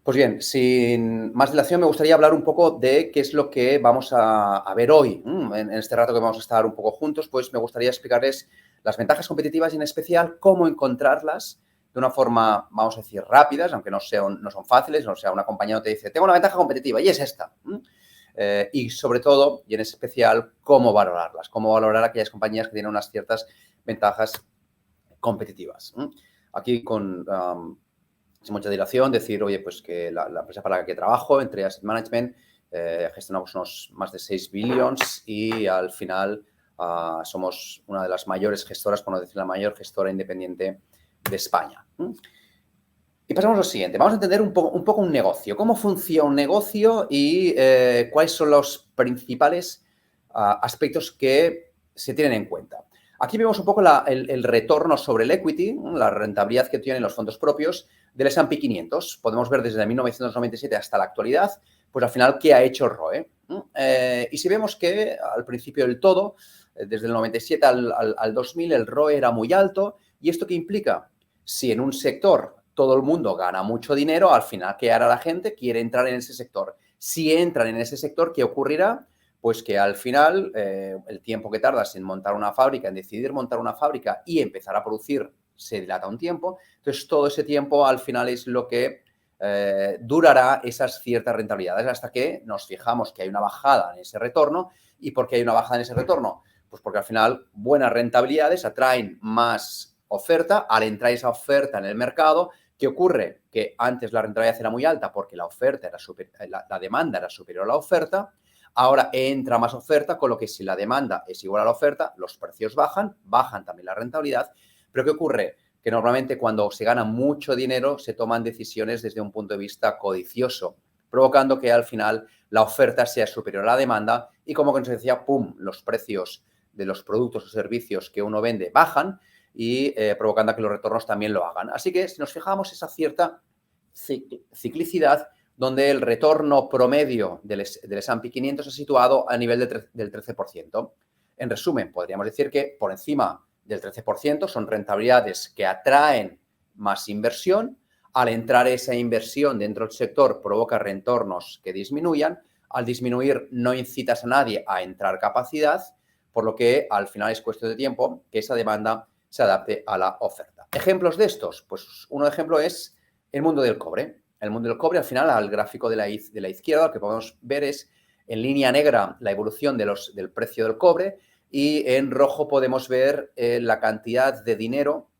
Pues bien, sin más dilación, me gustaría hablar un poco de qué es lo que vamos a ver hoy. En este rato que vamos a estar un poco juntos, pues me gustaría explicarles las ventajas competitivas y en especial cómo encontrarlas de una forma, vamos a decir, rápidas, aunque no son fáciles, o sea, una compañía no te dice, tengo una ventaja competitiva y es esta. Y sobre todo, y en especial, cómo valorarlas, cómo valorar aquellas compañías que tienen unas ciertas ventajas competitivas. Aquí sin mucha dilación, decir, oye, pues que la empresa para la que trabajo, entre Asset Management, gestionamos unos más de 6 billions y al final somos una de las mayores gestoras, por no decir la mayor gestora independiente de España. Y pasamos a lo siguiente, vamos a entender un poco un negocio, cómo funciona un negocio y cuáles son los principales aspectos que se tienen en cuenta. Aquí vemos un poco el retorno sobre el equity, la rentabilidad que tienen los fondos propios del S&P 500. Podemos ver desde 1997 hasta la actualidad, pues al final, ¿qué ha hecho ROE? Y si vemos que al principio del todo, desde el 97 al 2000, el ROE era muy alto. ¿Y esto qué implica? Si en un sector todo el mundo gana mucho dinero, al final, ¿qué hará la gente? Quiere entrar en ese sector. Si entran en ese sector, ¿qué ocurrirá? Pues que al final el tiempo que tardas en montar una fábrica, en decidir montar una fábrica y empezar a producir, se dilata un tiempo. Entonces, todo ese tiempo al final es lo que durará esas ciertas rentabilidades hasta que nos fijamos que hay una bajada en ese retorno. ¿Y por qué hay una bajada en ese retorno? Pues porque al final buenas rentabilidades atraen más oferta. Al entrar esa oferta en el mercado, ¿qué ocurre? Que antes la rentabilidad era muy alta porque la demanda era superior a la oferta. Ahora entra más oferta, con lo que si la demanda es igual a la oferta, los precios bajan también la rentabilidad. Pero ¿qué ocurre? Que normalmente cuando se gana mucho dinero se toman decisiones desde un punto de vista codicioso, provocando que al final la oferta sea superior a la demanda y como consecuencia, ¡pum!, los precios de los productos o servicios que uno vende bajan y provocando que los retornos también lo hagan. Así que si nos fijamos esa cierta ciclicidad donde el retorno promedio del S&P 500 se ha situado a nivel del 13%. En resumen, podríamos decir que por encima del 13% son rentabilidades que atraen más inversión. Al entrar esa inversión dentro del sector provoca retornos que disminuyan. Al disminuir no incitas a nadie a entrar capacidad, por lo que al final es cuestión de tiempo que esa demanda se adapte a la oferta. ¿Ejemplos de estos? Pues un ejemplo es el mundo del cobre. El mundo del cobre, al final, al gráfico de la izquierda, lo que podemos ver es en línea negra la evolución del precio del cobre y en rojo podemos ver la cantidad de dinero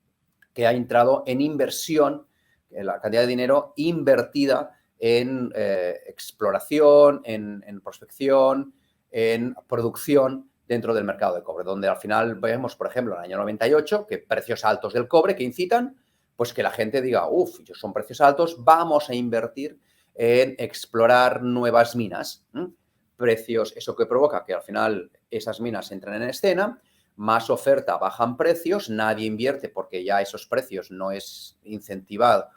que ha entrado en inversión, la cantidad de dinero invertida en exploración, en prospección, en producción dentro del mercado de cobre, donde al final vemos, por ejemplo, en el año 98, que precios altos del cobre que incitan, pues que la gente diga, son precios altos, vamos a invertir en explorar nuevas minas. Precios, eso que provoca que al final esas minas entren en escena, más oferta, bajan precios, nadie invierte porque ya esos precios no es incentivado,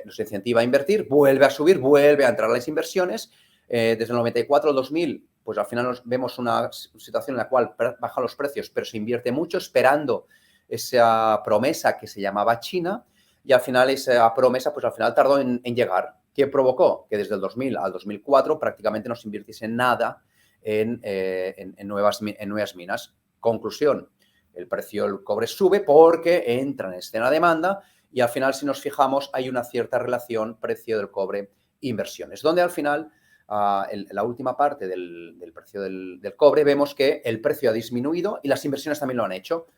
no se incentiva a invertir, vuelve a subir, vuelve a entrar las inversiones. Desde el 94 al 2000, pues al final vemos una situación en la cual bajan los precios, pero se invierte mucho esperando esa promesa que se llamaba China y al final esa promesa pues al final tardó en llegar. ¿Qué provocó? Que desde el 2000 al 2004 prácticamente no se invirtiese nada en nuevas minas. Conclusión, el precio del cobre sube porque entra en escena demanda y al final, si nos fijamos, hay una cierta relación precio del cobre inversiones, donde al final, en la última parte del precio del cobre, vemos que el precio ha disminuido y las inversiones también lo han hecho.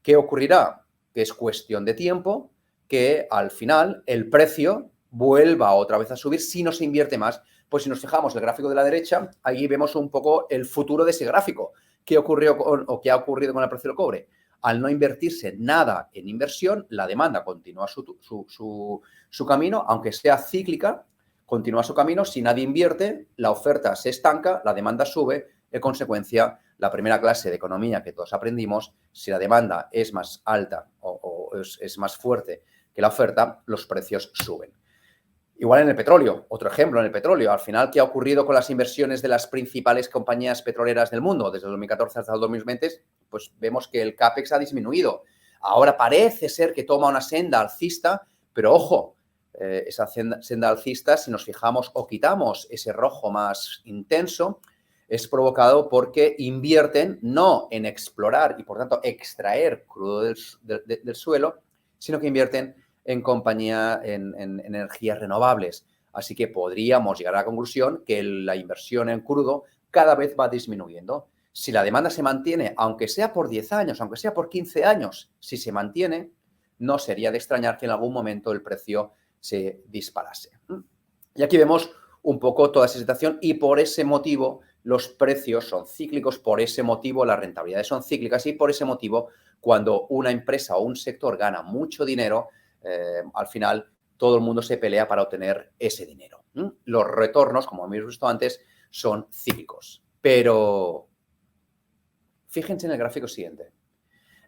¿Qué ocurrirá? Que es cuestión de tiempo que al final el precio vuelva otra vez a subir si no se invierte más. Pues si nos fijamos el gráfico de la derecha, ahí vemos un poco el futuro de ese gráfico. ¿Qué ocurrió qué ha ocurrido con el precio del cobre? Al no invertirse nada en inversión, la demanda continúa su camino, aunque sea cíclica, continúa su camino. Si nadie invierte, la oferta se estanca, la demanda sube. En consecuencia, la primera clase de economía que todos aprendimos, si la demanda es más alta o es más fuerte que la oferta, los precios suben. Igual en el petróleo, otro ejemplo en el petróleo. Al final, ¿qué ha ocurrido con las inversiones de las principales compañías petroleras del mundo? Desde el 2014 hasta el 2020, pues vemos que el CAPEX ha disminuido. Ahora parece ser que toma una senda alcista, pero ojo, esa senda alcista, si nos fijamos o quitamos ese rojo más intenso, es provocado porque invierten no en explorar y, por tanto, extraer crudo del suelo, sino que invierten en en energías renovables. Así que podríamos llegar a la conclusión que la inversión en crudo cada vez va disminuyendo. Si la demanda se mantiene, aunque sea por 10 años, aunque sea por 15 años, si se mantiene, no sería de extrañar que en algún momento el precio se disparase. Y aquí vemos un poco toda esa situación y por ese motivo los precios son cíclicos, por ese motivo las rentabilidades son cíclicas y por ese motivo cuando una empresa o un sector gana mucho dinero, al final todo el mundo se pelea para obtener ese dinero. Los retornos, como hemos visto antes, son cíclicos. Pero fíjense en el gráfico siguiente.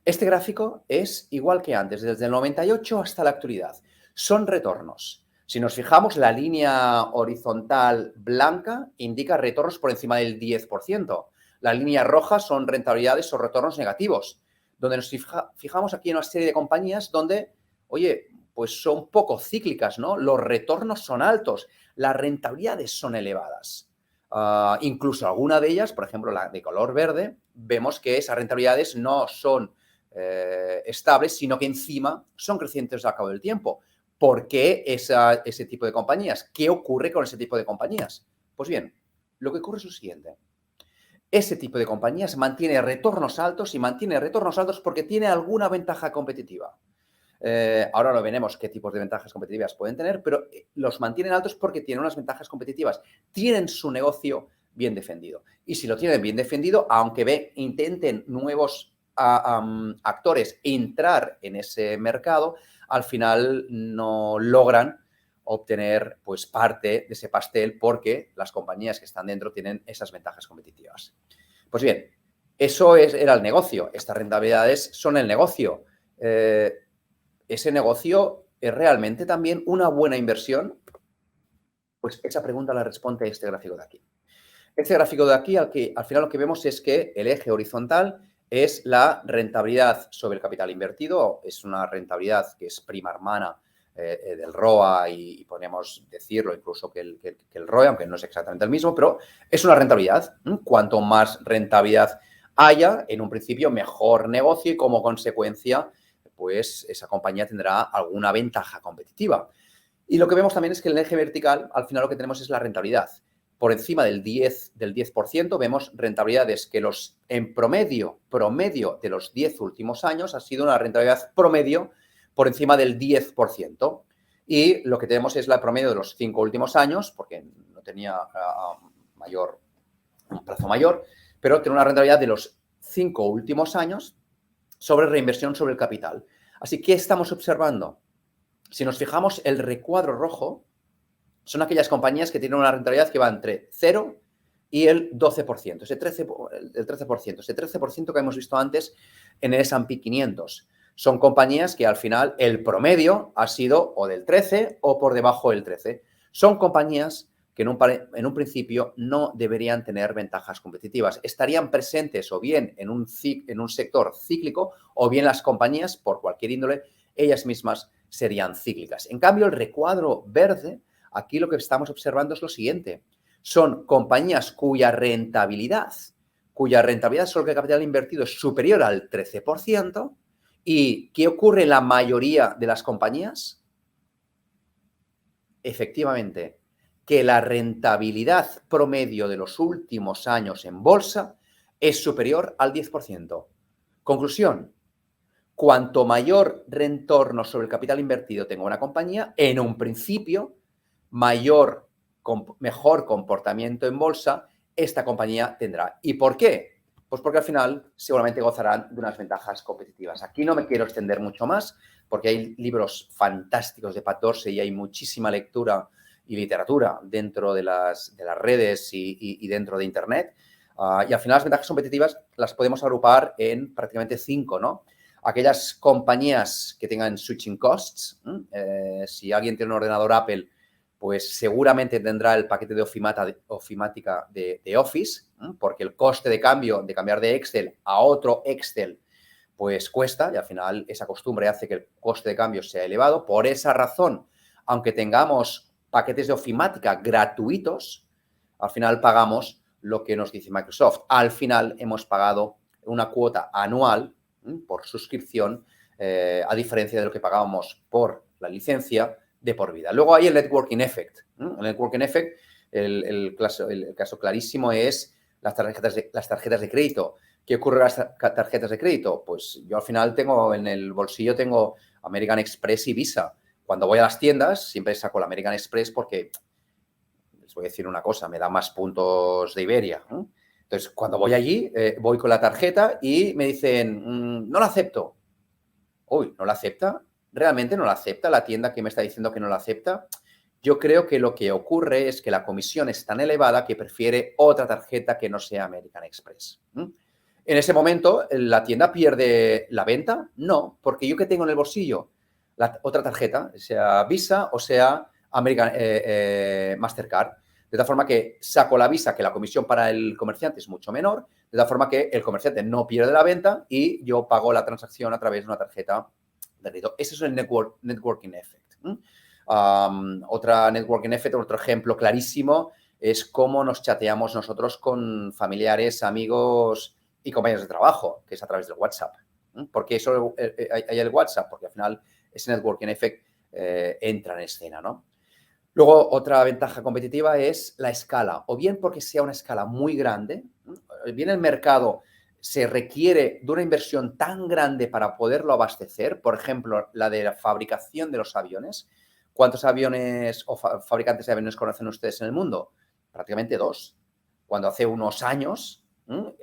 Este gráfico es igual que antes, desde el 98 hasta la actualidad. Son retornos. Si nos fijamos, la línea horizontal blanca indica retornos por encima del 10%. La línea roja son rentabilidades o retornos negativos. Donde nos fijamos aquí en una serie de compañías donde, oye, pues son poco cíclicas, ¿no? Los retornos son altos, las rentabilidades son elevadas. Incluso alguna de ellas, por ejemplo, la de color verde, vemos que esas rentabilidades no son estables, sino que encima son crecientes al cabo del tiempo. ¿Por qué ese tipo de compañías? ¿Qué ocurre con ese tipo de compañías? Pues bien, lo que ocurre es lo siguiente. Ese tipo de compañías mantiene retornos altos y mantiene retornos altos porque tiene alguna ventaja competitiva. Ahora lo veremos qué tipos de ventajas competitivas pueden tener, pero los mantienen altos porque tienen unas ventajas competitivas. Tienen su negocio bien defendido. Y si lo tienen bien defendido, aunque intenten nuevos actores entrar en ese mercado, al final no logran obtener pues parte de ese pastel porque las compañías que están dentro tienen esas ventajas competitivas. Pues bien, eso era el negocio. Estas rentabilidades son el negocio. ¿Ese negocio es realmente también una buena inversión? Pues esa pregunta la responde este gráfico de aquí. Este gráfico de aquí, al final lo que vemos es que el eje horizontal es la rentabilidad sobre el capital invertido. Es una rentabilidad que es prima hermana del ROA y podríamos decirlo incluso que el ROE, aunque no es exactamente el mismo, pero es una rentabilidad. Cuanto más rentabilidad haya, en un principio, mejor negocio y como consecuencia, pues esa compañía tendrá alguna ventaja competitiva. Y lo que vemos también es que en el eje vertical, al final lo que tenemos es la rentabilidad. Por encima del 10%, vemos rentabilidades que en promedio de los 10 últimos años ha sido una rentabilidad promedio por encima del 10%. Y lo que tenemos es la promedio de los 5 últimos años, porque no tenía un plazo mayor, pero tiene una rentabilidad de los 5 últimos años sobre reinversión sobre el capital. Así que, ¿qué estamos observando? Si nos fijamos, el recuadro rojo son aquellas compañías que tienen una rentabilidad que va entre 0 y el 12%, ese 13% que hemos visto antes en el S&P 500. Son compañías que al final el promedio ha sido o del 13 o por debajo del 13. Son compañías que en un principio no deberían tener ventajas competitivas. Estarían presentes o bien en un sector cíclico o bien las compañías, por cualquier índole, ellas mismas serían cíclicas. En cambio, el recuadro verde, aquí lo que estamos observando es lo siguiente. Son compañías cuya rentabilidad sobre el capital invertido es superior al 13%. ¿Y qué ocurre en la mayoría de las compañías? Efectivamente, que la rentabilidad promedio de los últimos años en bolsa es superior al 10%. Conclusión, cuanto mayor retorno sobre el capital invertido tenga una compañía, en un principio, mejor comportamiento en bolsa esta compañía tendrá. ¿Y por qué? Pues porque al final seguramente gozarán de unas ventajas competitivas. Aquí no me quiero extender mucho más porque hay libros fantásticos de Pat Dorsey y hay muchísima lectura y literatura dentro de las redes y dentro de Internet. Y al final las ventajas competitivas las podemos agrupar en prácticamente 5, ¿no? Aquellas compañías que tengan switching costs. Si alguien tiene un ordenador Apple, pues seguramente tendrá el paquete de ofimática de Office, porque el coste de cambio, de cambiar de Excel a otro Excel, pues cuesta y al final esa costumbre hace que el coste de cambio sea elevado. Por esa razón, aunque tengamos paquetes de ofimática gratuitos, al final pagamos lo que nos dice Microsoft. Al final hemos pagado una cuota anual por suscripción, a diferencia de lo que pagábamos por la licencia de por vida. Luego hay el networking effect. El networking effect, el caso clarísimo es las tarjetas de crédito. ¿Qué ocurre con las tarjetas de crédito? Pues yo al final tengo en el bolsillo tengo American Express y Visa. Cuando voy a las tiendas siempre saco la American Express porque, les voy a decir una cosa, me da más puntos de Iberia. Entonces, cuando voy allí, voy con la tarjeta y me dicen, no la acepto. Uy, ¿no la acepta? ¿Realmente no la acepta la tienda que me está diciendo que no la acepta? Yo creo que lo que ocurre es que la comisión es tan elevada que prefiere otra tarjeta que no sea American Express. En ese momento, ¿la tienda pierde la venta? No, porque yo que tengo en el bolsillo la otra tarjeta, sea Visa o sea American Mastercard, de tal forma que saco la Visa, que la comisión para el comerciante es mucho menor, de tal forma que el comerciante no pierde la venta y yo pago la transacción a través de una tarjeta de crédito. Ese es el networking effect. Otra networking effect, otro ejemplo clarísimo, es cómo nos chateamos nosotros con familiares, amigos y compañeros de trabajo, que es a través del WhatsApp. ¿Por qué solo hay el WhatsApp? Porque al final ese networking effect entra en escena, ¿no? Luego, otra ventaja competitiva es la escala, o bien porque sea una escala muy grande, bien el mercado se requiere de una inversión tan grande para poderlo abastecer, por ejemplo, la de la fabricación de los aviones. ¿Cuántos aviones o fabricantes de aviones conocen ustedes en el mundo? Prácticamente 2. Cuando hace unos años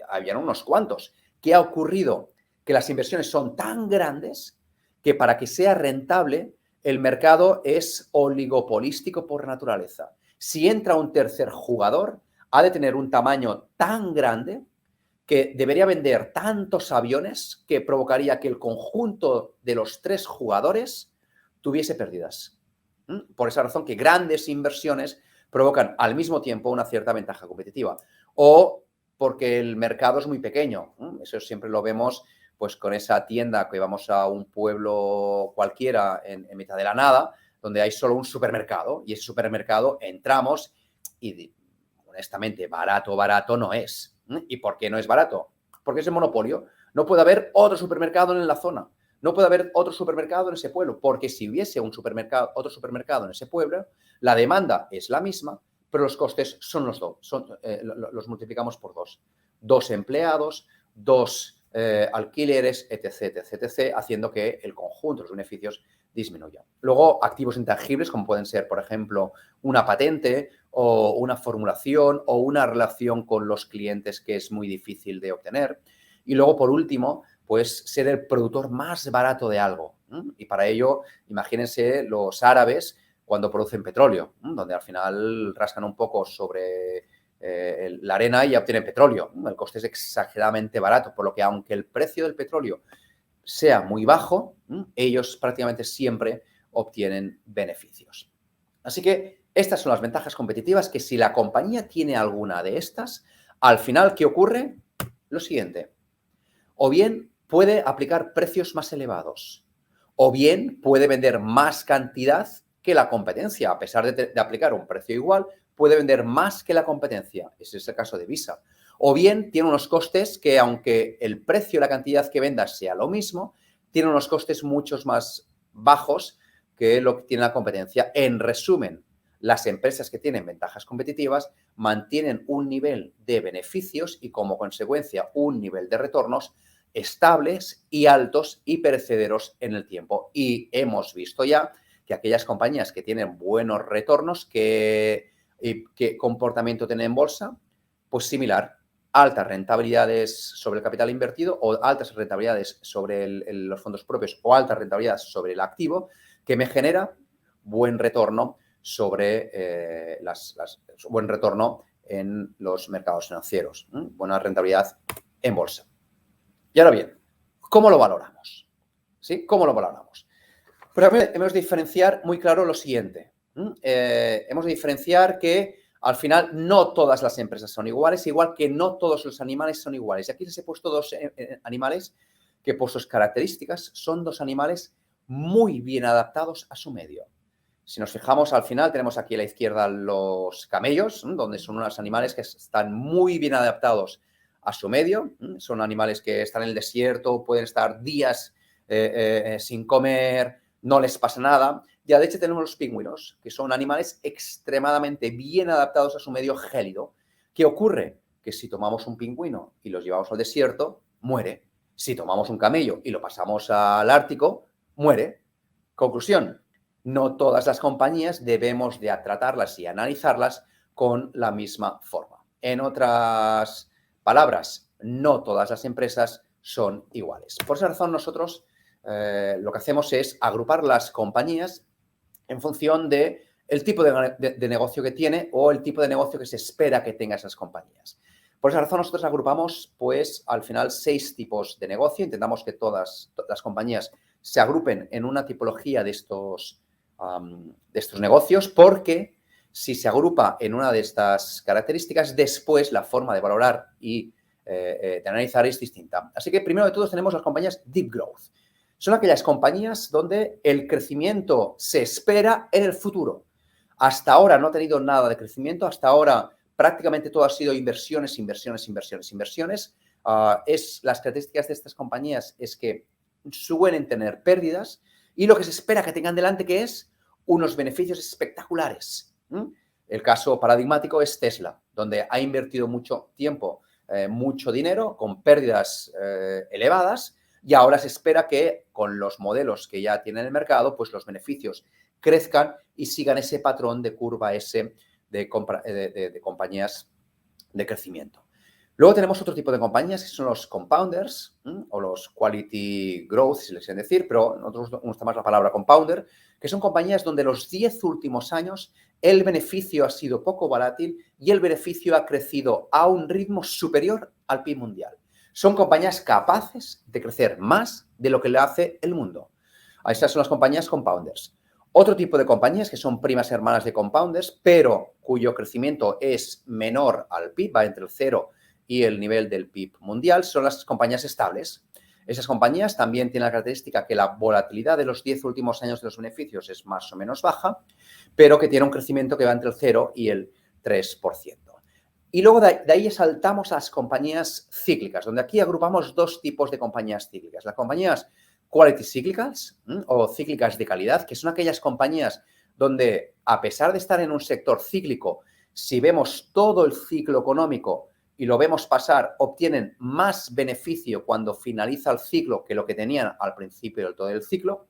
habían unos cuantos. ¿Qué ha ocurrido? Que las inversiones son tan grandes que para que sea rentable el mercado es oligopolístico por naturaleza. Si entra un tercer jugador, ha de tener un tamaño tan grande que debería vender tantos aviones que provocaría que el conjunto de los 3 jugadores tuviese pérdidas. Por esa razón que grandes inversiones provocan al mismo tiempo una cierta ventaja competitiva. O porque el mercado es muy pequeño. Eso siempre lo vemos pues con esa tienda que vamos a un pueblo cualquiera en mitad de la nada, donde hay solo un supermercado y ese supermercado entramos y honestamente barato no es. ¿Y por qué no es barato? Porque es el monopolio. No puede haber otro supermercado en la zona. No puede haber otro supermercado en ese pueblo, porque si hubiese otro supermercado en ese pueblo, la demanda es la misma, pero los costes son los dos, los multiplicamos por 2. 2 empleados, 2 alquileres, etc., haciendo que el conjunto de los beneficios disminuya. Luego, activos intangibles, como pueden ser, por ejemplo, una patente o una formulación o una relación con los clientes que es muy difícil de obtener. Y luego, por último, pues ser el productor más barato de algo. Y para ello, imagínense los árabes cuando producen petróleo, donde al final rascan un poco sobre la arena y obtienen petróleo. El coste es exageradamente barato, por lo que aunque el precio del petróleo sea muy bajo, ellos prácticamente siempre obtienen beneficios. Así que estas son las ventajas competitivas que si la compañía tiene alguna de estas, al final, ¿qué ocurre? Lo siguiente. O bien puede aplicar precios más elevados, o bien puede vender más cantidad que la competencia. A pesar de aplicar un precio igual, puede vender más que la competencia. Ese es el caso de Visa. O bien tiene unos costes que, aunque el precio y la cantidad que venda sea lo mismo, tiene unos costes mucho más bajos que lo que tiene la competencia. En resumen, las empresas que tienen ventajas competitivas mantienen un nivel de beneficios y, como consecuencia, un nivel de retornos estables y altos y perecederos en el tiempo. Y hemos visto ya que aquellas compañías que tienen buenos retornos, ¿qué comportamiento tienen en bolsa? Pues similar. Altas rentabilidades sobre el capital invertido o altas rentabilidades sobre los fondos propios o altas rentabilidades sobre el activo, que me genera buen retorno sobre buen retorno en los mercados financieros. Buena rentabilidad en bolsa. Y ahora bien, ¿cómo lo valoramos? ¿Sí? ¿Cómo lo valoramos? Pero hemos de diferenciar muy claro lo siguiente. Hemos de diferenciar que al final no todas las empresas son iguales, igual que no todos los animales son iguales. Y aquí les he puesto 2 animales que por sus características son 2 animales muy bien adaptados a su medio. Si nos fijamos al final, tenemos aquí a la izquierda los camellos, donde son unos animales que están muy bien adaptados a su medio. Son animales que están en el desierto, pueden estar días sin comer, no les pasa nada. Y a la derecha tenemos los pingüinos, que son animales extremadamente bien adaptados a su medio gélido. ¿Qué ocurre? Que si tomamos un pingüino y los llevamos al desierto, muere. Si tomamos un camello y lo pasamos al Ártico, muere. Conclusión, no todas las compañías debemos de tratarlas y analizarlas con la misma forma. En otras palabras, no todas las empresas son iguales. Por esa razón, nosotros lo que hacemos es agrupar las compañías en función de el tipo de negocio que tiene o el tipo de negocio que se espera que tenga esas compañías. Por esa razón, nosotros agrupamos, pues, al final 6 tipos de negocio. Intentamos que todas las compañías se agrupen en una tipología de estos negocios, porque si se agrupa en una de estas características, después la forma de valorar y de analizar es distinta. Así que, primero de todo, tenemos las compañías Deep Growth. Son aquellas compañías donde el crecimiento se espera en el futuro. Hasta ahora no ha tenido nada de crecimiento, hasta ahora prácticamente todo ha sido inversiones. Las características de estas compañías es que suelen tener pérdidas y lo que se espera que tengan delante que es unos beneficios espectaculares. El caso paradigmático es Tesla, donde ha invertido mucho tiempo, mucho dinero, con pérdidas elevadas, y ahora se espera que con los modelos que ya tiene en el mercado, pues los beneficios crezcan y sigan ese patrón de curva S de compañías de crecimiento. Luego tenemos otro tipo de compañías que son los compounders o los quality growth, si les quieren decir, pero nosotros nos gusta más la palabra compounder, que son compañías donde los 10 últimos años el beneficio ha sido poco volátil y el beneficio ha crecido a un ritmo superior al PIB mundial. Son compañías capaces de crecer más de lo que le hace el mundo. Estas son las compañías compounders. Otro tipo de compañías que son primas hermanas de compounders, pero cuyo crecimiento es menor al PIB, va entre el 0 y el nivel del PIB mundial, son las compañías estables. Esas compañías también tienen la característica que la volatilidad de los 10 últimos años de los beneficios es más o menos baja, pero que tiene un crecimiento que va entre el 0 y el 3%. Y luego de ahí saltamos a las compañías cíclicas, donde aquí agrupamos 2 tipos de compañías cíclicas. Las compañías quality cyclicals o cíclicas de calidad, que son aquellas compañías donde, a pesar de estar en un sector cíclico, si vemos todo el ciclo económico y lo vemos pasar, obtienen más beneficio cuando finaliza el ciclo que lo que tenían al principio del todo el ciclo,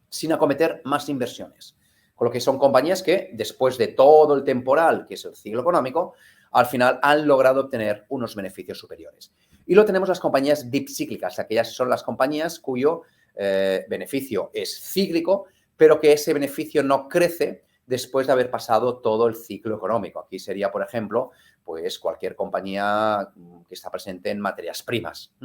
sin acometer más inversiones. Con lo que son compañías que, después de todo el temporal, que es el ciclo económico, al final han logrado obtener unos beneficios superiores. Y luego tenemos las compañías deep cíclicas, aquellas son las compañías cuyo beneficio es cíclico, pero que ese beneficio no crece después de haber pasado todo el ciclo económico. Aquí sería, por ejemplo, pues cualquier compañía que está presente en materias primas.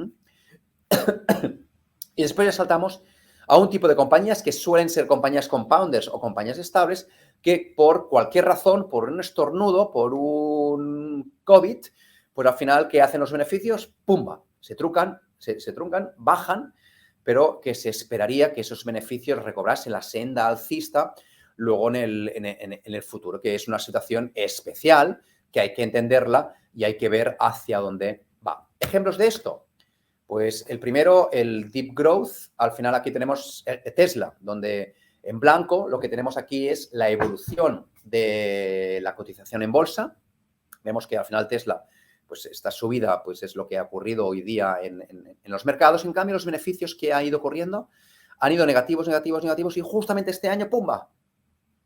Y después ya saltamos a un tipo de compañías que suelen ser compañías compounders o compañías estables que por cualquier razón, por un estornudo, por un COVID, pues al final, ¿qué hacen los beneficios? ¡Pumba! Se truncan, bajan, pero que se esperaría que esos beneficios recobrasen la senda alcista luego en el futuro, que es una situación especial, que hay que entenderla y hay que ver hacia dónde va. ¿Ejemplos de esto? Pues el primero, el Deep Growth. Al final aquí tenemos Tesla, donde en blanco lo que tenemos aquí es la evolución de la cotización en bolsa. Vemos que al final Tesla, pues esta subida pues es lo que ha ocurrido hoy día en los mercados. En cambio, los beneficios que ha ido ocurriendo han ido negativos y justamente este año, ¡pumba!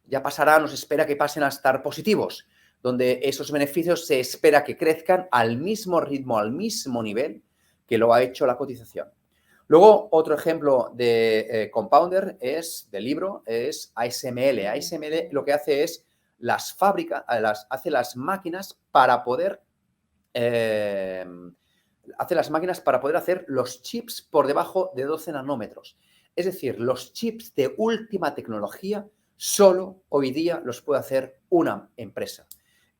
Ya pasará, nos espera que pasen a estar positivos, donde esos beneficios se espera que crezcan al mismo ritmo, al mismo nivel que lo ha hecho la cotización. Luego, otro ejemplo de compounder del libro es ASML. ASML lo que hace es hace las máquinas para poder hacer los chips por debajo de 12 nanómetros. Es decir, los chips de última tecnología solo hoy día los puede hacer una empresa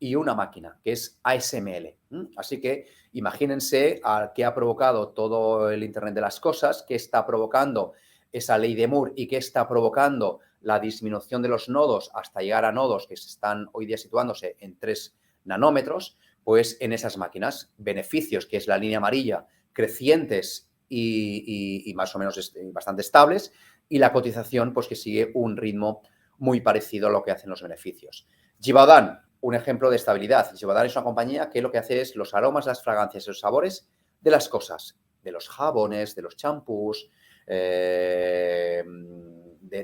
y una máquina, que es ASML. Así que imagínense qué ha provocado todo el Internet de las cosas, qué está provocando esa ley de Moore y qué está provocando la disminución de los nodos hasta llegar a nodos que se están hoy día situándose en 3 nanómetros, pues en esas máquinas, beneficios, que es la línea amarilla, crecientes y más o menos bastante estables, y la cotización, pues que sigue un ritmo muy parecido a lo que hacen los beneficios. Givaudan, un ejemplo de estabilidad. Givaudan es una compañía que lo que hace es los aromas, las fragancias y los sabores de las cosas, de los jabones, de los champús, de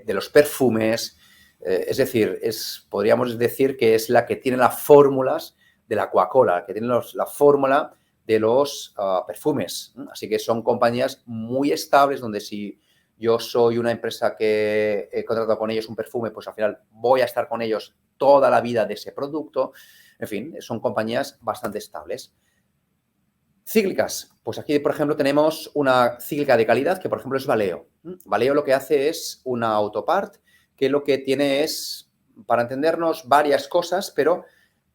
los perfumes. Es decir, podríamos decir que es la que tiene las fórmulas de la Coca-Cola, que tiene la fórmula de los perfumes. Así que son compañías muy estables donde si yo soy una empresa que he contratado con ellos un perfume, pues al final voy a estar con ellos toda la vida de ese producto. En fin, son compañías bastante estables. Cíclicas. Pues aquí, por ejemplo, tenemos una cíclica de calidad que, por ejemplo, es Valeo. Valeo lo que hace es una autopart que lo que tiene es, para entendernos, varias cosas, pero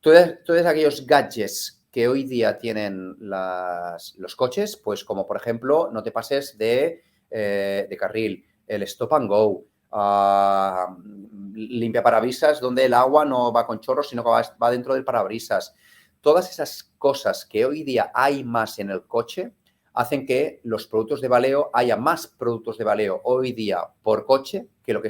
todos aquellos gadgets que hoy día tienen los coches, pues como, por ejemplo, no te pases de carril, el stop and go, limpia parabrisas donde el agua no va con chorros, sino que va dentro del parabrisas. Todas esas cosas que hoy día hay más en el coche hacen que los productos de Valeo, haya más productos de Valeo hoy día por coche que lo que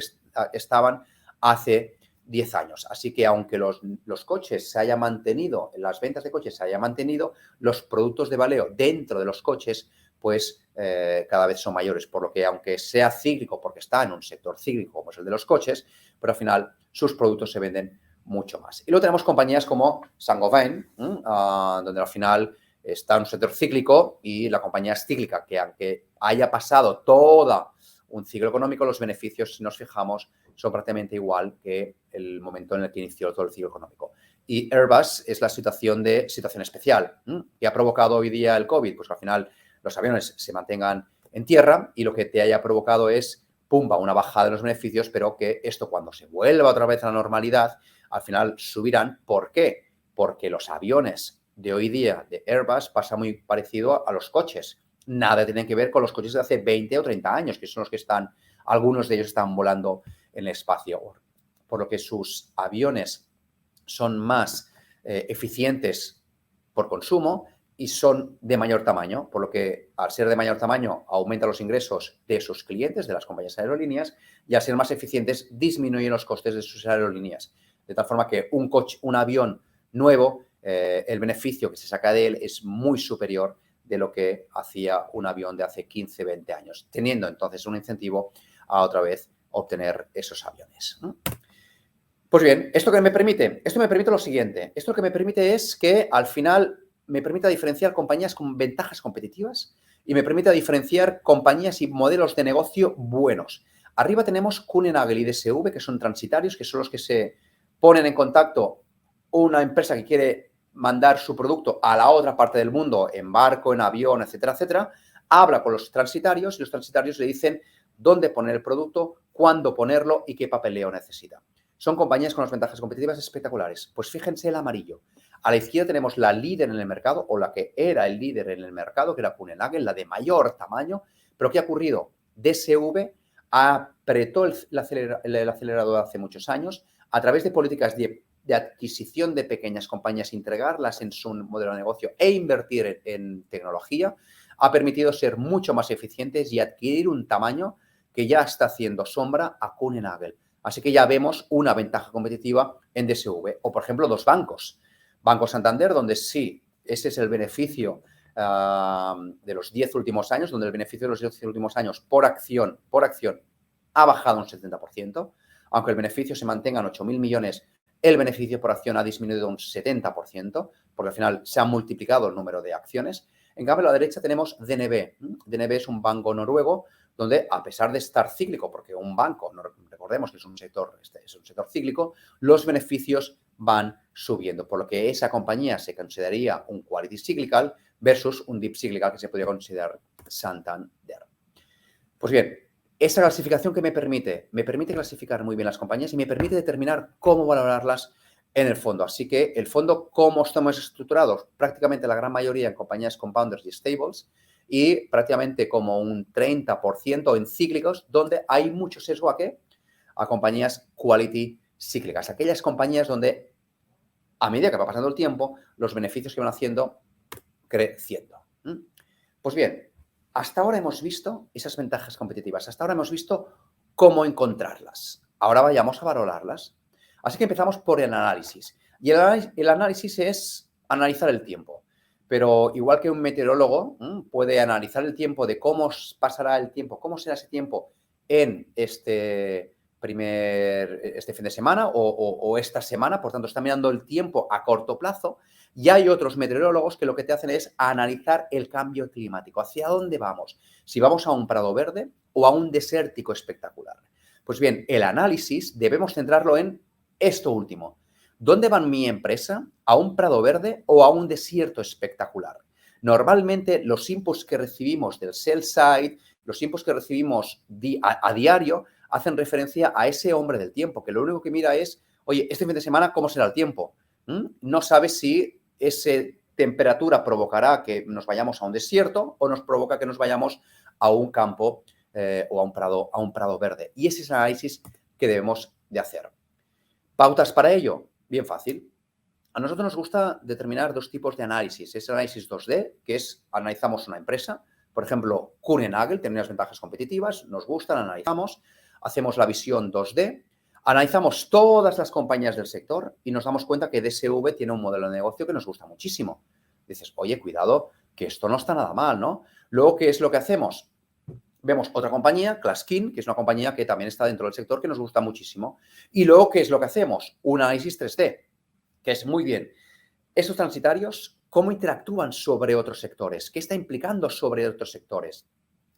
estaban hace 10 años. Así que aunque los coches se hayan mantenido, las ventas de coches se hayan mantenido, los productos de Valeo dentro de los coches pues cada vez son mayores, por lo que aunque sea cíclico, porque está en un sector cíclico como es el de los coches, pero al final sus productos se venden mucho más. Y luego tenemos compañías como Saint-Gobain, donde al final está en un sector cíclico y la compañía es cíclica, que aunque haya pasado todo un ciclo económico, los beneficios, si nos fijamos, son prácticamente igual que el momento en el que inició todo el ciclo económico. Y Airbus es la situación especial que ha provocado hoy día el COVID, pues al final los aviones se mantengan en tierra y lo que te haya provocado es, pumba, una bajada de los beneficios, pero que esto cuando se vuelva otra vez a la normalidad, al final subirán. ¿Por qué? Porque los aviones de hoy día de Airbus pasa muy parecido a los coches. Nada tiene que ver con los coches de hace 20 o 30 años, que son los que están, algunos de ellos están volando en el espacio. Por lo que sus aviones son más eficientes por consumo y son de mayor tamaño, por lo que al ser de mayor tamaño aumenta los ingresos de sus clientes, de las compañías aerolíneas, y al ser más eficientes disminuyen los costes de sus aerolíneas. De tal forma que un avión nuevo, el beneficio que se saca de él es muy superior de lo que hacía un avión de hace 15, 20 años, teniendo entonces un incentivo a otra vez obtener esos aviones. Pues bien, ¿esto qué me permite? Esto me permite lo siguiente. Esto lo que me permite es que al final me permita diferenciar compañías con ventajas competitivas y me permita diferenciar compañías y modelos de negocio buenos. Arriba tenemos Kuehne+Nagel y DSV, que son transitarios, que son los que se ponen en contacto una empresa que quiere mandar su producto a la otra parte del mundo, en barco, en avión, etcétera, etcétera, habla con los transitarios y los transitarios le dicen dónde poner el producto, cuándo ponerlo y qué papeleo necesita. Son compañías con unas ventajas competitivas espectaculares. Pues fíjense el amarillo. A la izquierda tenemos la líder en el mercado, o la que era el líder en el mercado, que era Kuehne+Nagel, la de mayor tamaño. Pero ¿qué ha ocurrido? DSV apretó el acelerador hace muchos años a través de políticas de adquisición de pequeñas compañías, integrarlas en su modelo de negocio e invertir en tecnología, ha permitido ser mucho más eficientes y adquirir un tamaño que ya está haciendo sombra a Kuehne+Nagel. Así que ya vemos una ventaja competitiva en DSV. O, por ejemplo, dos bancos. Banco Santander, donde sí, ese es el beneficio de los 10 últimos años, donde el beneficio de los 10 últimos años por acción ha bajado un 70%. Aunque el beneficio se mantenga en 8.000 millones, el beneficio por acción ha disminuido un 70%, porque al final se ha multiplicado el número de acciones. En cambio, a la derecha tenemos DNB. DNB es un banco noruego donde, a pesar de estar cíclico, porque un banco, recordemos que es un sector cíclico, los beneficios van subiendo, por lo que esa compañía se consideraría un quality cyclical versus un deep cyclical que se podría considerar Santander. Pues bien, esa clasificación que me permite clasificar muy bien las compañías y me permite determinar cómo valorarlas en el fondo. Así que el fondo, ¿cómo estamos estructurados? Prácticamente la gran mayoría en compañías compounders y stables, y prácticamente como un 30% en cíclicos, donde hay mucho sesgo ¿a qué? A compañías quality cíclicas, aquellas compañías donde a medida que va pasando el tiempo, los beneficios que van haciendo creciendo. Pues bien, hasta ahora hemos visto esas ventajas competitivas, hasta ahora hemos visto cómo encontrarlas. Ahora vayamos a valorarlas. Así que empezamos por el análisis. Y el análisis es analizar el tiempo. Pero igual que un meteorólogo puede analizar el tiempo de cómo pasará el tiempo, cómo será ese tiempo en este fin de semana o esta semana, por tanto está mirando el tiempo a corto plazo, y hay otros meteorólogos que lo que te hacen es analizar el cambio climático, hacia dónde vamos, si vamos a un prado verde o a un desértico espectacular. Pues bien, el análisis debemos centrarlo en esto último. ¿Dónde va mi empresa? ¿A un prado verde o a un desierto espectacular? Normalmente los inputs que recibimos del sell side, los inputs que recibimos a diario, hacen referencia a ese hombre del tiempo, que lo único que mira es, oye, este fin de semana, ¿cómo será el tiempo? No sabe si esa temperatura provocará que nos vayamos a un desierto o nos provoca que nos vayamos a un campo o a un prado verde. Y ese es el análisis que debemos de hacer. ¿Pautas para ello? Bien fácil. A nosotros nos gusta determinar dos tipos de análisis. Es el análisis 2D, que es analizamos una empresa. Por ejemplo, Kuehne Nagel tiene unas ventajas competitivas, nos gustan, analizamos. Hacemos la visión 2D, analizamos todas las compañías del sector y nos damos cuenta que DSV tiene un modelo de negocio que nos gusta muchísimo. Dices, oye, cuidado, que esto no está nada mal, ¿no? Luego, ¿qué es lo que hacemos? Vemos otra compañía, Claskin, que es una compañía que también está dentro del sector que nos gusta muchísimo. Y luego, ¿qué es lo que hacemos? Un análisis 3D, que es muy bien. Estos transitarios, ¿cómo interactúan sobre otros sectores? ¿Qué está implicando sobre otros sectores?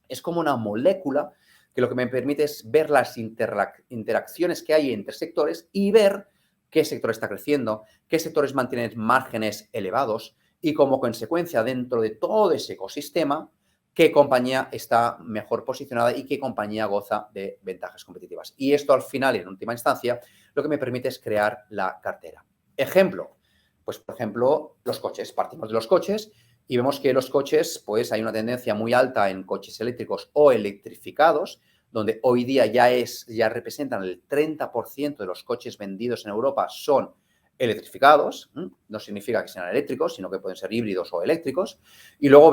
Es como una molécula que lo que me permite es ver las interacciones que hay entre sectores y ver qué sector está creciendo, qué sectores mantienen márgenes elevados y como consecuencia dentro de todo ese ecosistema, qué compañía está mejor posicionada y qué compañía goza de ventajas competitivas. Y esto al final y en última instancia lo que me permite es crear la cartera. Ejemplo, pues por ejemplo los coches. Partimos de los coches y vemos que los coches, pues hay una tendencia muy alta en coches eléctricos o electrificados, donde hoy día ya representan el 30% de los coches vendidos en Europa son electrificados. No significa que sean eléctricos, sino que pueden ser híbridos o eléctricos. Y luego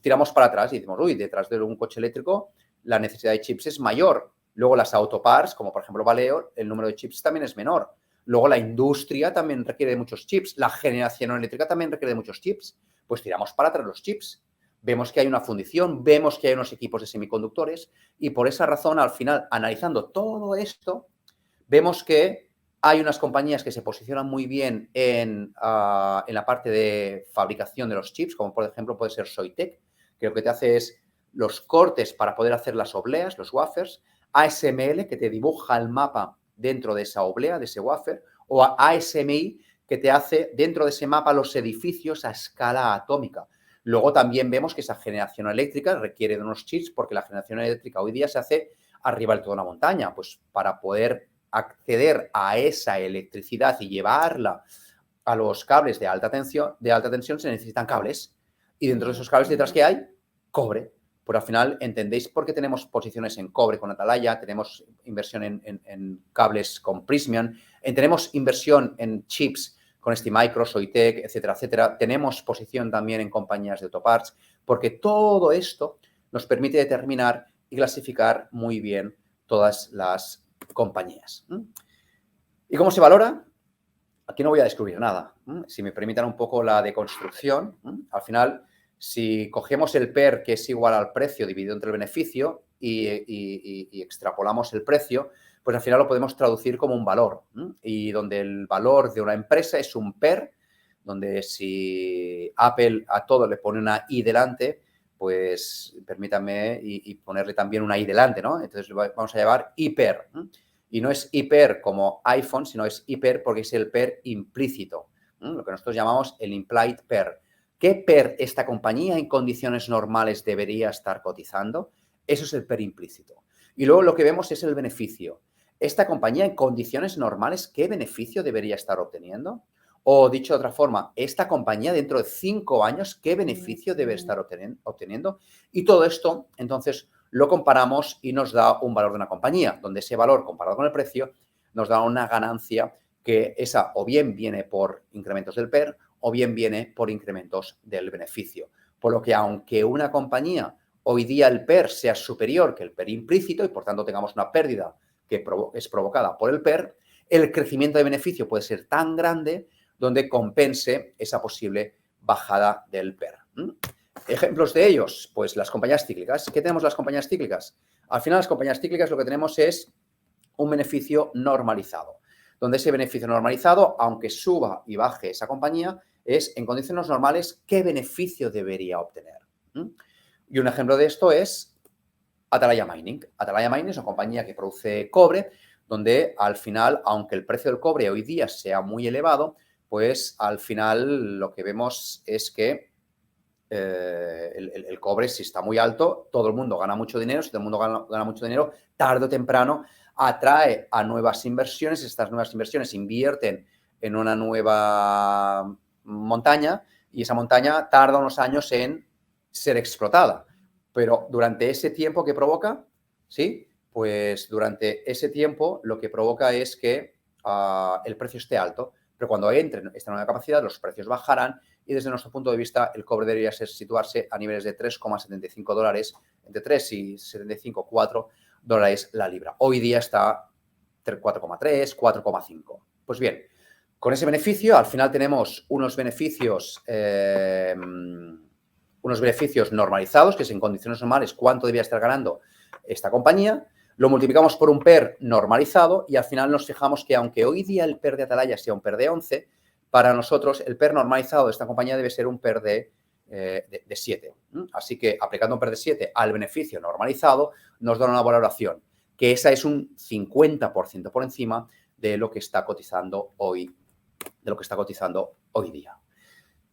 tiramos para atrás y decimos, uy, detrás de un coche eléctrico la necesidad de chips es mayor. Luego las autoparts, como por ejemplo Valeo, el número de chips también es menor. Luego la industria también requiere de muchos chips. La generación eléctrica también requiere de muchos chips. Pues tiramos para atrás los chips. Vemos que hay una fundición, vemos que hay unos equipos de semiconductores y por esa razón, al final, analizando todo esto, vemos que hay unas compañías que se posicionan muy bien en la parte de fabricación de los chips, como por ejemplo puede ser Soitec, que lo que te hace es los cortes para poder hacer las obleas, los wafers, ASML, que te dibuja el mapa dentro de esa oblea, de ese wafer, o ASMI, que te hace dentro de ese mapa los edificios a escala atómica. Luego también vemos que esa generación eléctrica requiere de unos chips porque la generación eléctrica hoy día se hace arriba de toda una montaña. Pues para poder acceder a esa electricidad y llevarla a los cables de alta tensión se necesitan cables. Y dentro de esos cables detrás, ¿qué hay? Cobre. Pues al final, ¿entendéis por qué tenemos posiciones en cobre con Atalaya? Tenemos inversión en cables con Prysmian, tenemos inversión en chips con STMicro, Soitec, etcétera, etcétera. Tenemos posición también en compañías de autoparts, porque todo esto nos permite determinar y clasificar muy bien todas las compañías. ¿Y cómo se valora? Aquí no voy a descubrir nada. Si me permitan un poco la deconstrucción, al final, si cogemos el PER, que es igual al precio dividido entre el beneficio, y extrapolamos el precio, pues al final lo podemos traducir como un valor. Y donde el valor de una empresa es un PER, donde si Apple a todo le pone una I delante, pues permítanme y ponerle también una I delante, ¿no? Entonces vamos a llamar IPER. Y no es hiper como iPhone, sino es hiper porque es el PER implícito, lo que nosotros llamamos el implied PER. ¿Qué PER esta compañía en condiciones normales debería estar cotizando? Eso es el PER implícito. Y luego lo que vemos es el beneficio. Esta compañía en condiciones normales, ¿qué beneficio debería estar obteniendo? O dicho de otra forma, esta compañía dentro de 5 años, ¿qué beneficio debe estar obteniendo? Y todo esto, entonces, lo comparamos y nos da un valor de una compañía, donde ese valor comparado con el precio nos da una ganancia que esa o bien viene por incrementos del PER o bien viene por incrementos del beneficio. Por lo que aunque una compañía hoy día el PER sea superior que el PER implícito y por tanto tengamos una pérdida que es provocada por el PER, el crecimiento de beneficio puede ser tan grande donde compense esa posible bajada del PER. Ejemplos de ellos, pues las compañías cíclicas. ¿Qué tenemos las compañías cíclicas? Al final las compañías cíclicas lo que tenemos es un beneficio normalizado, donde ese beneficio normalizado, aunque suba y baje esa compañía, es en condiciones normales qué beneficio debería obtener. Y un ejemplo de esto es Atalaya Mining. Atalaya Mining es una compañía que produce cobre, donde al final, aunque el precio del cobre hoy día sea muy elevado, pues al final lo que vemos es que el cobre, si está muy alto, todo el mundo gana mucho dinero. Si todo el mundo gana mucho dinero, tarde o temprano atrae a nuevas inversiones. Estas nuevas inversiones invierten en una nueva montaña y esa montaña tarda unos años en ser explotada. Pero durante ese tiempo que provoca, ¿sí? Pues durante ese tiempo lo que provoca es que el precio esté alto. Pero cuando entre esta nueva capacidad, los precios bajarán y desde nuestro punto de vista el cobre debería situarse a niveles de $3,75, entre 3 y 75, $4 la libra. Hoy día está 4,3, 4,5. Pues bien, con ese beneficio al final tenemos unos beneficios normalizados, que es en condiciones normales cuánto debía estar ganando esta compañía. Lo multiplicamos por un PER normalizado y al final nos fijamos que aunque hoy día el PER de Atalaya sea un PER de 11, para nosotros el PER normalizado de esta compañía debe ser un PER de 7. Así que aplicando un PER de 7 al beneficio normalizado nos da una valoración que esa es un 50% por encima de lo que está cotizando hoy día.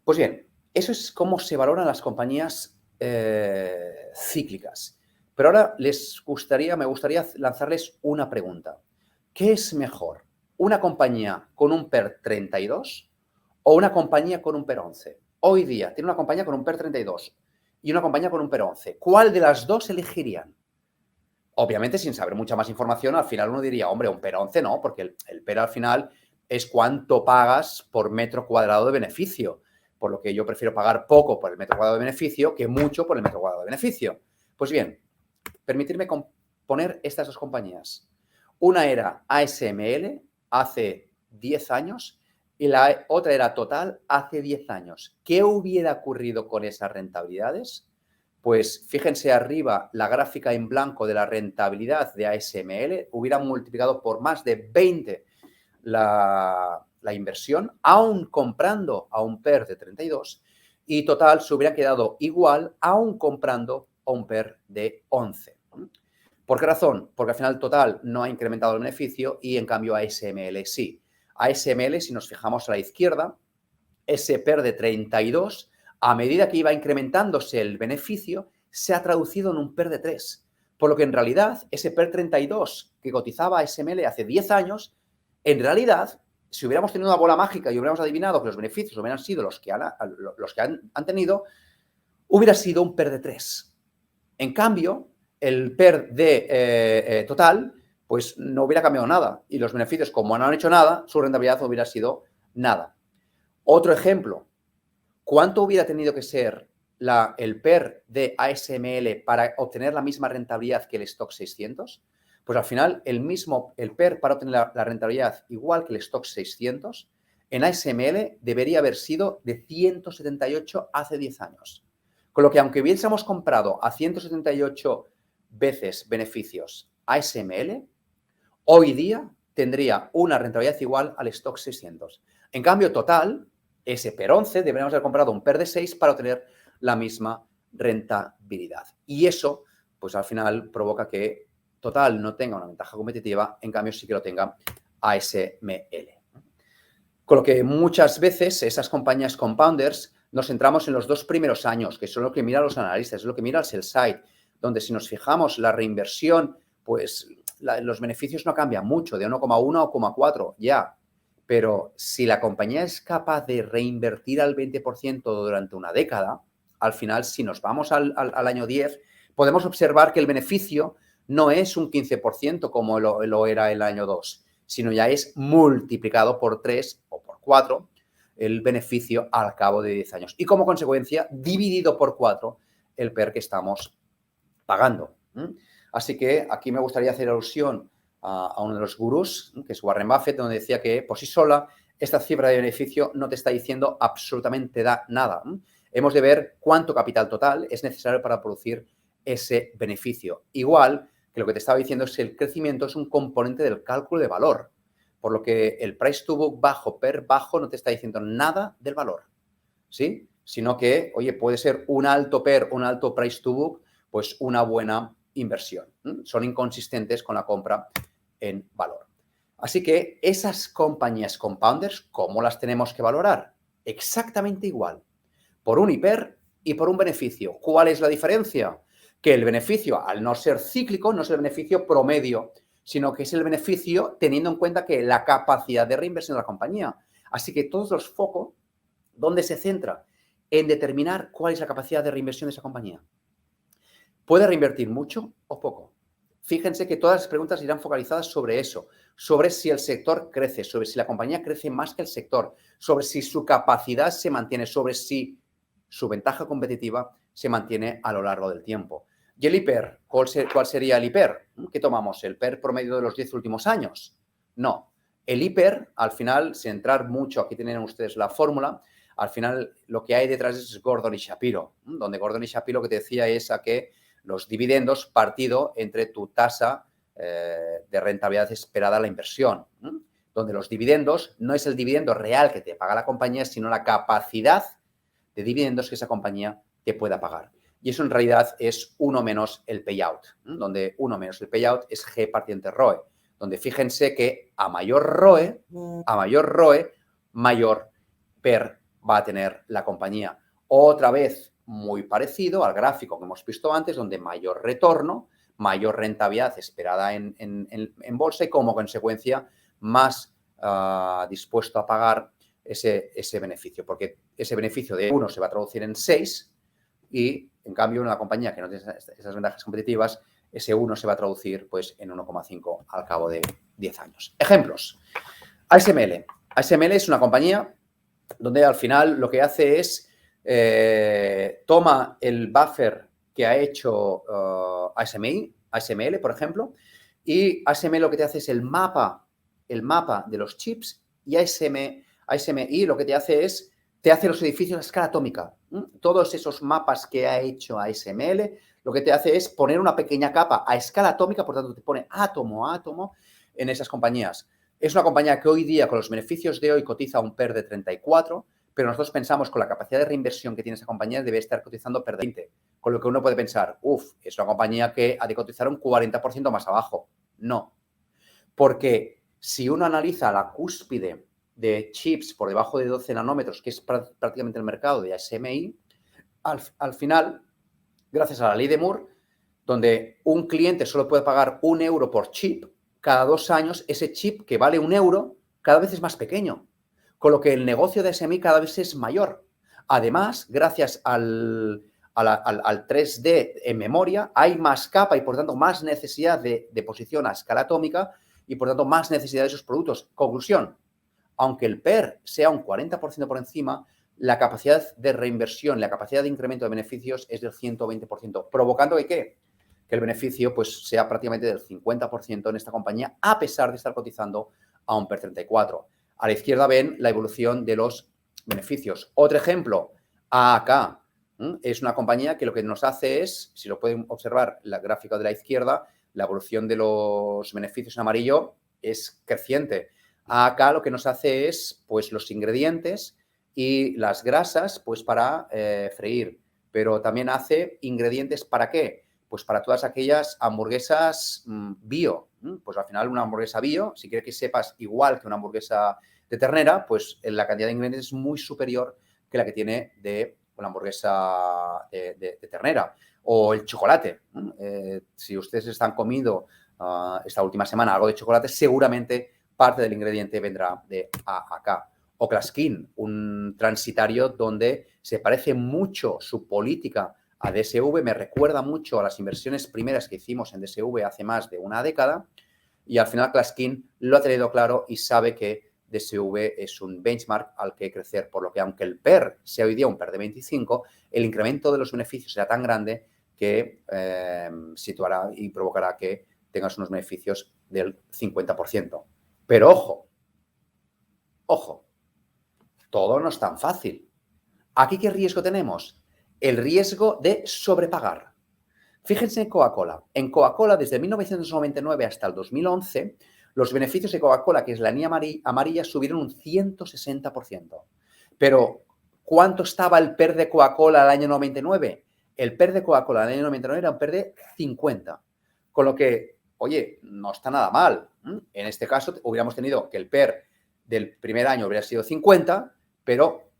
Pues bien, eso es cómo se valoran las compañías cíclicas. Pero ahora me gustaría lanzarles una pregunta. ¿Qué es mejor? ¿Una compañía con un PER 32 o una compañía con un PER 11? Hoy día tiene una compañía con un PER 32 y una compañía con un PER 11. ¿Cuál de las dos elegirían? Obviamente, sin saber mucha más información, al final uno diría, hombre, un PER 11 no, porque el PER al final es cuánto pagas por metro cuadrado de beneficio. Por lo que yo prefiero pagar poco por el metro cuadrado de beneficio que mucho por el metro cuadrado de beneficio. Pues bien, permitirme poner estas dos compañías. Una era ASML hace 10 años y la otra era Total hace 10 años. ¿Qué hubiera ocurrido con esas rentabilidades? Pues fíjense arriba la gráfica en blanco de la rentabilidad de ASML. Hubiera multiplicado por más de 20 la inversión, aún comprando a un PER de 32, y Total se hubiera quedado igual, aún comprando a un PER de 11. ¿Por qué razón? Porque al final Total no ha incrementado el beneficio y en cambio ASML sí. ASML, si nos fijamos a la izquierda, ese PER de 32, a medida que iba incrementándose el beneficio, se ha traducido en un PER de 3. Por lo que en realidad ese PER 32 que cotizaba ASML hace 10 años, en realidad, si hubiéramos tenido una bola mágica y hubiéramos adivinado que los beneficios hubieran sido los que han tenido, hubiera sido un PER de 3. En cambio, el PER de Total, pues no hubiera cambiado nada. Y los beneficios, como no han hecho nada, su rentabilidad hubiera sido nada. Otro ejemplo, ¿cuánto hubiera tenido que ser el PER de ASML para obtener la misma rentabilidad que el Stock 600? Pues al final el PER para obtener la rentabilidad igual que el Stock 600 en ASML debería haber sido de 178 hace 10 años. Con lo que aunque hubiésemos comprado a 178 veces beneficios ASML, hoy día tendría una rentabilidad igual al Stock 600. En cambio, Total, ese PER 11, deberíamos haber comprado un PER de 6 para obtener la misma rentabilidad. Y eso, pues al final provoca que Total no tenga una ventaja competitiva, en cambio sí que lo tenga ASML. Con lo que muchas veces esas compañías compounders nos centramos en los 2 primeros años, que son lo que miran los analistas, es lo que mira el sell side, donde si nos fijamos la reinversión, pues los beneficios no cambian mucho, de 1,1 a 1,4 ya. Pero si la compañía es capaz de reinvertir al 20% durante una década, al final, si nos vamos al año 10, podemos observar que el beneficio no es un 15% como lo era el año 2, sino ya es multiplicado por 3 o por 4 el beneficio al cabo de 10 años. Y como consecuencia, dividido por 4 el PER que estamos pagando. Así que aquí me gustaría hacer alusión a uno de los gurús, que es Warren Buffett, donde decía que por sí sola esta cifra de beneficio no te está diciendo absolutamente nada. Hemos de ver cuánto capital total es necesario para producir ese beneficio. Igual que lo que te estaba diciendo es que el crecimiento es un componente del cálculo de valor, por lo que el price to book bajo, PER bajo, no te está diciendo nada del valor, ¿sí? Sino que, oye, puede ser un alto PER, un alto price to book, pues una buena inversión. Son inconsistentes con la compra en valor. Así que esas compañías compounders, ¿cómo las tenemos que valorar? Exactamente igual, por un PER y por un beneficio. ¿Cuál es la diferencia? Que el beneficio, al no ser cíclico, no es el beneficio promedio, sino que es el beneficio teniendo en cuenta que la capacidad de reinversión de la compañía. Así que todos los focos, ¿dónde se centra? En determinar cuál es la capacidad de reinversión de esa compañía. ¿Puede reinvertir mucho o poco? Fíjense que todas las preguntas irán focalizadas sobre eso, sobre si el sector crece, sobre si la compañía crece más que el sector, sobre si su capacidad se mantiene, sobre si su ventaja competitiva se mantiene a lo largo del tiempo. ¿Y el IPER? ¿Cuál sería el IPER? ¿Qué tomamos? ¿El PER promedio de los 10 últimos años? No. El IPER, al final, sin entrar mucho, aquí tienen ustedes la fórmula, al final lo que hay detrás es Gordon y Shapiro, donde Gordon y Shapiro lo que te decía es a que los dividendos partido entre tu tasa de rentabilidad esperada a la inversión, donde los dividendos no es el dividendo real que te paga la compañía, sino la capacidad de dividendos que esa compañía te pueda pagar. Y eso en realidad es 1 menos el payout, donde 1 menos el payout es G partiente ROE, donde fíjense que a mayor ROE, mayor PER va a tener la compañía. Otra vez, muy parecido al gráfico que hemos visto antes, donde mayor retorno, mayor rentabilidad esperada en bolsa y como consecuencia más dispuesto a pagar ese beneficio, porque ese beneficio de 1 se va a traducir en 6 y, en cambio, en una compañía que no tiene esas ventajas competitivas, ese 1 se va a traducir pues, en 1,5 al cabo de 10 años. Ejemplos. ASML. ASML es una compañía donde al final lo que hace es toma el buffer que ha hecho ASML, por ejemplo, y ASML lo que te hace es el mapa de los chips y ASMI lo que te hace es, te hace los edificios a escala atómica. Todos esos mapas que ha hecho ASML, lo que te hace es poner una pequeña capa a escala atómica, por tanto te pone átomo a átomo en esas compañías. Es una compañía que hoy día, con los beneficios de hoy, cotiza un PER de 34, pero nosotros pensamos con la capacidad de reinversión que tiene esa compañía debe estar cotizando PER de 20. Con lo que uno puede pensar, es una compañía que ha de cotizar un 40% más abajo. No, porque si uno analiza la cúspide de chips por debajo de 12 nanómetros, que es prácticamente el mercado de ASMI, al final, gracias a la ley de Moore, donde un cliente solo puede pagar 1 euro por chip, cada 2 años ese chip que vale 1 euro cada vez es más pequeño, con lo que el negocio de ASMI cada vez es mayor. Además, gracias al 3D en memoria, hay más capa y, por tanto, más necesidad de posición a escala atómica y, por tanto, más necesidad de esos productos. Conclusión, aunque el PER sea un 40% por encima, la capacidad de reinversión, la capacidad de incremento de beneficios es del 120%, provocando que el beneficio pues, sea prácticamente del 50% en esta compañía, a pesar de estar cotizando a un PER 34. A la izquierda ven la evolución de los beneficios. Otro ejemplo, AAK. Es una compañía que lo que nos hace es, si lo pueden observar, la gráfica de la izquierda, la evolución de los beneficios en amarillo es creciente. AAK lo que nos hace es, pues, los ingredientes y las grasas, pues, para freír. Pero también hace ingredientes, ¿para qué? Pues para todas aquellas hamburguesas bio. Pues al final una hamburguesa bio, si quieres que sepas igual que una hamburguesa de ternera, pues la cantidad de ingredientes es muy superior que la que tiene de una hamburguesa de ternera. O el chocolate. Si ustedes están comiendo esta última semana algo de chocolate, seguramente parte del ingrediente vendrá de A a K. O Claskin, un transitario donde se parece mucho su política a DSV, me recuerda mucho a las inversiones primeras que hicimos en DSV hace más de una década, y al final Claskin lo ha tenido claro y sabe que DSV es un benchmark al que crecer, por lo que aunque el PER sea hoy día un PER de 25, el incremento de los beneficios será tan grande que situará y provocará que tengas unos beneficios del 50%. Pero ojo, todo no es tan fácil. ¿Aquí qué riesgo tenemos? El riesgo de sobrepagar. Fíjense en Coca-Cola. En Coca-Cola, desde 1999 hasta el 2011, los beneficios de Coca-Cola, que es la línea amarilla, subieron un 160%. Pero, ¿cuánto estaba el PER de Coca-Cola al año 99? El PER de Coca-Cola al año 99 era un PER de 50. Con lo que, oye, no está nada mal. En este caso, hubiéramos tenido que el PER del primer año hubiera sido 50, pero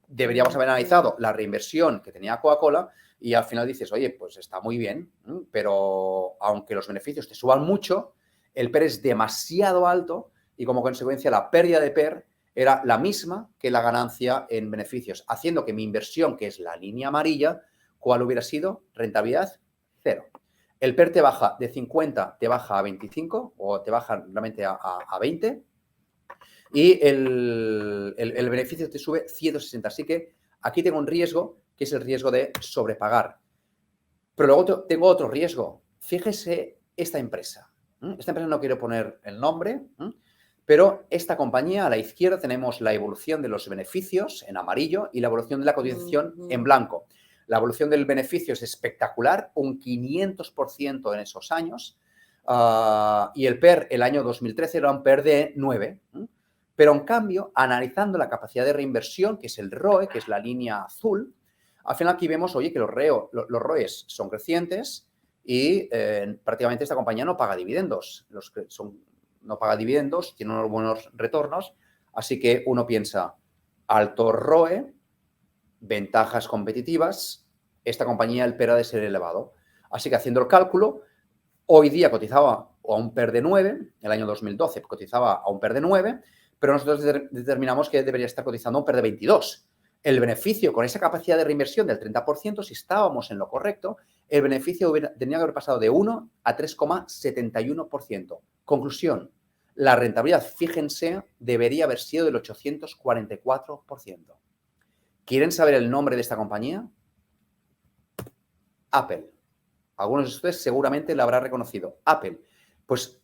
deberíamos haber analizado la reinversión que tenía Coca-Cola y al final dices, oye, pues está muy bien, pero aunque los beneficios te suban mucho, el PER es demasiado alto y como consecuencia la pérdida de PER era la misma que la ganancia en beneficios, haciendo que mi inversión, que es la línea amarilla, ¿cuál hubiera sido? Rentabilidad cero. El PER te baja de 50, te baja a 25 o te baja realmente a 20 y el beneficio te sube 160. Así que aquí tengo un riesgo, que es el riesgo de sobrepagar. Pero luego tengo otro riesgo. Fíjese esta empresa. Esta empresa no quiero poner el nombre, pero esta compañía, a la izquierda tenemos la evolución de los beneficios en amarillo y la evolución de la cotización en blanco. La evolución del beneficio es espectacular, un 500% en esos años. Y el PER, el año 2013, era un PER de 9. Pero, en cambio, analizando la capacidad de reinversión, que es el ROE, que es la línea azul, al final aquí vemos, oye, que los ROEs son crecientes y prácticamente esta compañía no paga dividendos. No paga dividendos, tiene unos buenos retornos, así que uno piensa, alto ROE, ventajas competitivas, esta compañía el PER ha de ser elevado. Así que haciendo el cálculo, hoy día cotizaba a un PER de 9, el año 2012 cotizaba a un PER de 9, pero nosotros determinamos que debería estar cotizando a un PER de 22. El beneficio con esa capacidad de reinversión del 30%, si estábamos en lo correcto, el beneficio tenía que haber pasado de 1 a 3,71%. Conclusión, la rentabilidad, fíjense, debería haber sido del 844%. ¿Quieren saber el nombre de esta compañía? Apple. Algunos de ustedes seguramente la habrán reconocido. Apple. Pues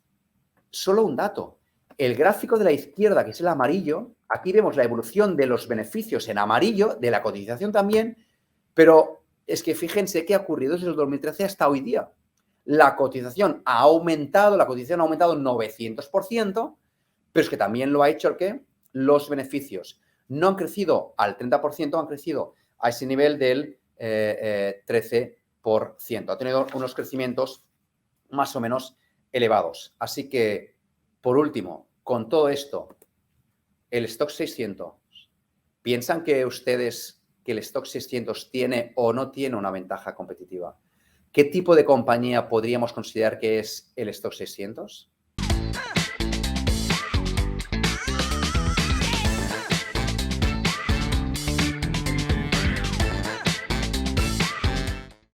solo un dato. El gráfico de la izquierda, que es el amarillo, aquí vemos la evolución de los beneficios en amarillo, de la cotización también, pero es que fíjense qué ha ocurrido desde el 2013 hasta hoy día. La cotización ha aumentado, 900%, pero es que también lo ha hecho ¿el qué? Los beneficios. No han crecido al 30%, han crecido a ese nivel del 13%. Ha tenido unos crecimientos más o menos elevados. Así que, por último, con todo esto, el Stock 600, ¿piensan que ustedes que el Stock 600 tiene o no tiene una ventaja competitiva? ¿Qué tipo de compañía podríamos considerar que es el Stock 600?